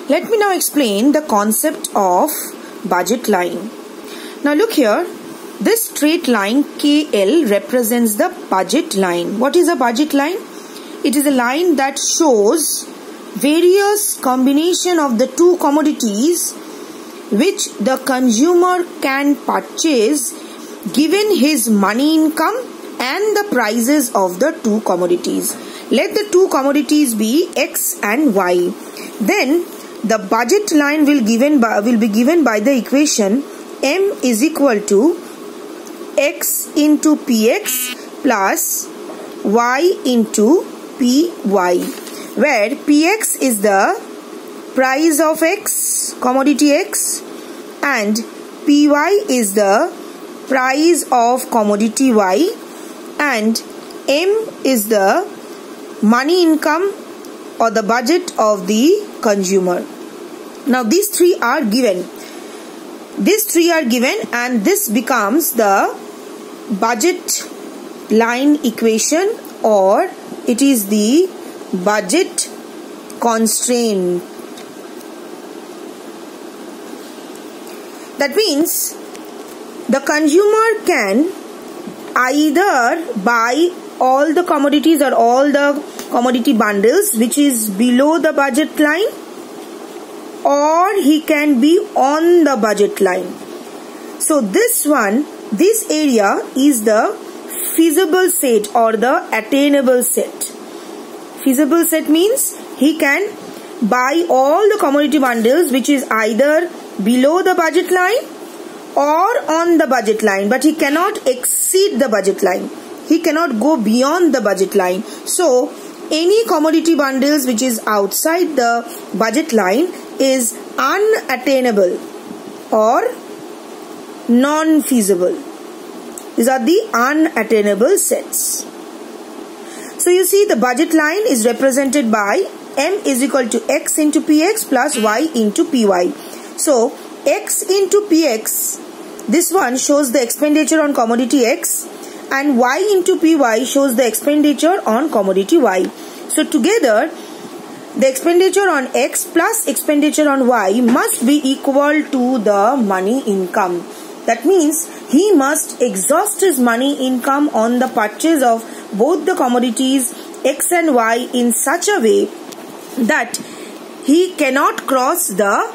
Let me now explain the concept of budget line. Now look here, this straight line KL represents the budget line. What is a budget line? It is a line that shows various combination of the two commodities which the consumer can purchase given his money income and the prices of the two commodities. Let the two commodities be X and Y. Then the budget line will be given by the equation M is equal to X into PX plus Y into PY, where PX is the price of X, commodity X, and PY is the price of commodity Y, and M is the money income or the budget of the consumer. Now these three are given. And this becomes the budget line equation, or it is the budget constraint. That means the consumer can either buy all the commodities or all the commodity bundles which is below the budget line, or he can be on the budget line. So this area is the feasible set or the attainable set. Feasible set means he can buy all the commodity bundles which is either below the budget line or on the budget line, but he cannot exceed the budget line. He cannot go beyond the budget line. So any commodity bundles which is outside the budget line is unattainable or non-feasible. These are the unattainable sets. So you see the budget line is represented by M is equal to X into PX plus Y into PY. So X into PX, this one shows the expenditure on commodity X, and Y into PY shows the expenditure on commodity Y. So together the expenditure on X plus expenditure on Y must be equal to the money income. That means he must exhaust his money income on the purchase of both the commodities X and Y in such a way that he cannot cross the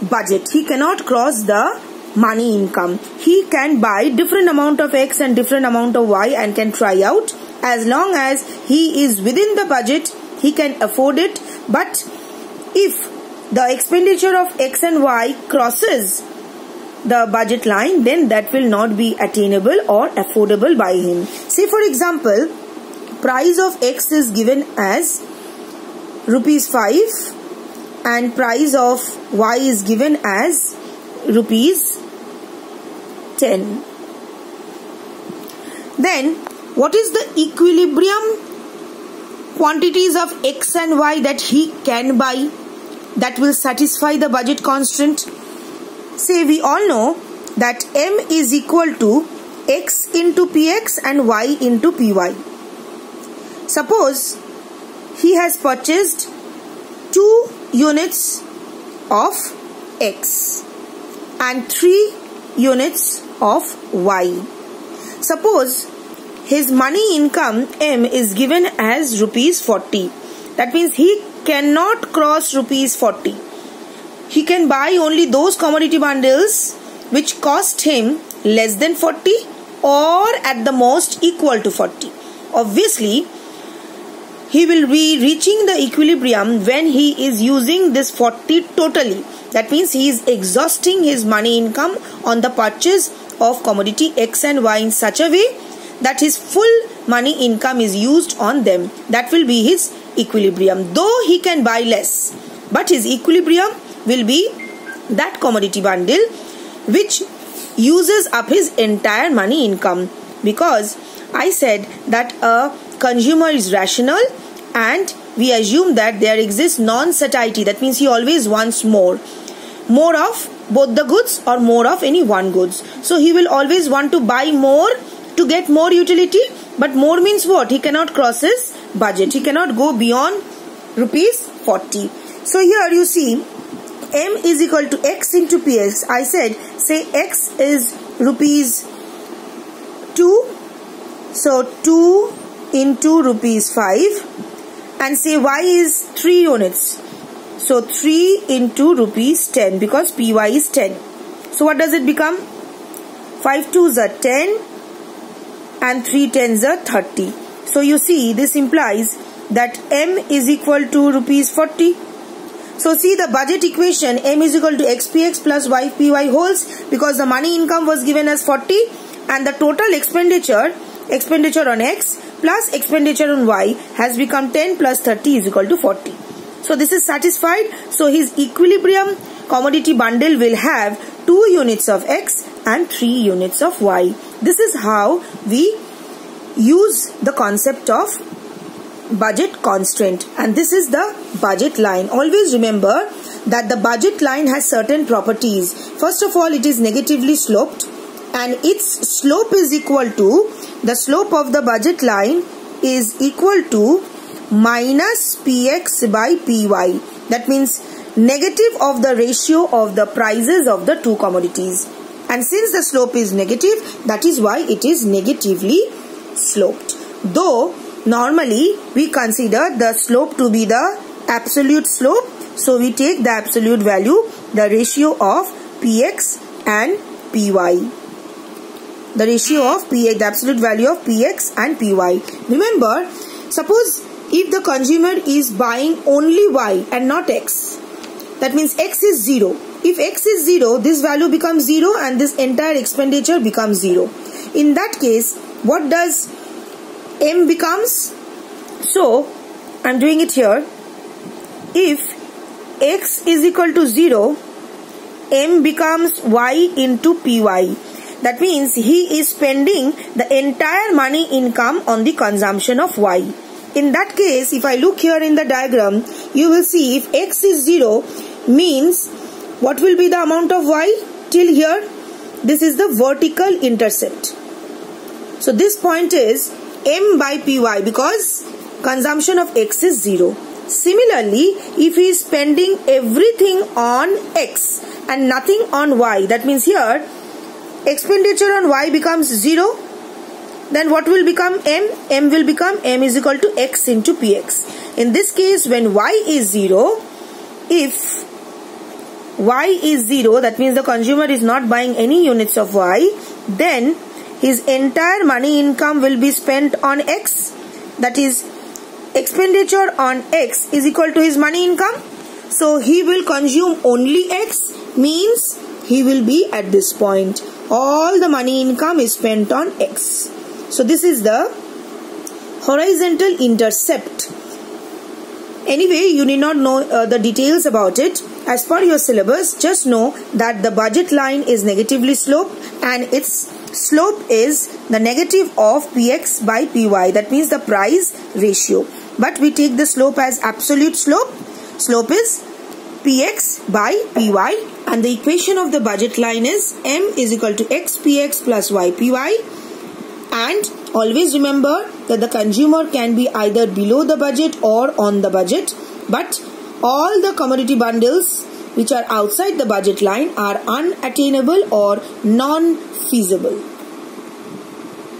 budget. He cannot cross the money income. He can buy different amount of X and different amount of Y and can try out. As long as he is within the budget, he can afford it. But if the expenditure of X and Y crosses the budget line, then that will not be attainable or affordable by him. Say for example, price of X is given as rupees 5 and price of Y is given as rupees 10. Then what is the equilibrium quantities of X and Y that he can buy that will satisfy the budget constraint? Say we all know that M is equal to X into PX and Y into PY. Suppose he has purchased 2 units of X and 3 units of Y. Suppose his money income M is given as rupees 40. That means he cannot cross rupees 40. He can buy only those commodity bundles which cost him less than 40 or at the most equal to 40. Obviously, he will be reaching the equilibrium when he is using this 40 totally. That means he is exhausting his money income on the purchase of commodity X and Y in such a way that his full money income is used on them. That will be his equilibrium. Though he can buy less, but his equilibrium will be that commodity bundle which uses up his entire money income, because I said that a consumer is rational and we assume that there exists non-satiety. That means he always wants more of both the goods or more of any one goods. So he will always want to buy more to get more utility, but more means what? He cannot cross his budget. He cannot go beyond rupees 40. So here you see M is equal to X into PX. I said, say X is rupees 2. So 2 into rupees 5. And say Y is 3 units. So 3 into rupees 10 because PY is 10. So what does it become? 5 2s are 10 and 3 10s are 30. So you see, this implies that M is equal to rupees 40. So see the budget equation, M is equal to XPX plus YPY holds because the money income was given as 40 and the total expenditure on X plus expenditure on Y has become 10 plus 30 is equal to 40. So this is satisfied. So his equilibrium commodity bundle will have 2 units of X and 3 units of Y. This is how we use the concept of budget constraint, and this is the budget line. Always remember that the budget line has certain properties. First of all, it is negatively sloped and its slope is equal to, the slope of the budget line is equal to minus PX by PY. That means negative of the ratio of the prices of the two commodities. And since the slope is negative, that is why it is negatively sloped. Though normally we consider the slope to be the absolute slope, so we take the absolute value, the ratio of PX and PY. The ratio of PX, the absolute value of PX and PY. Remember, suppose if the consumer is buying only Y and not X, that means X is 0. If X is 0, this value becomes 0 and this entire expenditure becomes 0. In that case, what does M becomes? So, I am doing it here. If X is equal to 0, M becomes Y into PY. That means he is spending the entire money income on the consumption of Y. In that case, if I look here in the diagram, you will see if X is 0 means what will be the amount of Y till here? This is the vertical intercept. So this point is M by PY because consumption of X is 0. Similarly, if he is spending everything on X and nothing on Y, that means here expenditure on Y becomes 0. Then what will become M? M will become M is equal to X into PX. In this case, when Y is 0, if Y is 0, that means the consumer is not buying any units of Y, then his entire money income will be spent on X. That is, expenditure on X is equal to his money income. So he will consume only X, means he will be at this point. All the money income is spent on X. So this is the horizontal intercept. Anyway, you need not know the details about it. As per your syllabus, just know that the budget line is negatively sloped and its slope is the negative of PX by PY. That means the price ratio. But we take the slope as absolute slope. Slope is PX by PY, and the equation of the budget line is M is equal to XPX plus YPY. And always remember that the consumer can be either below the budget or on the budget, but all the commodity bundles which are outside the budget line are unattainable or non-feasible.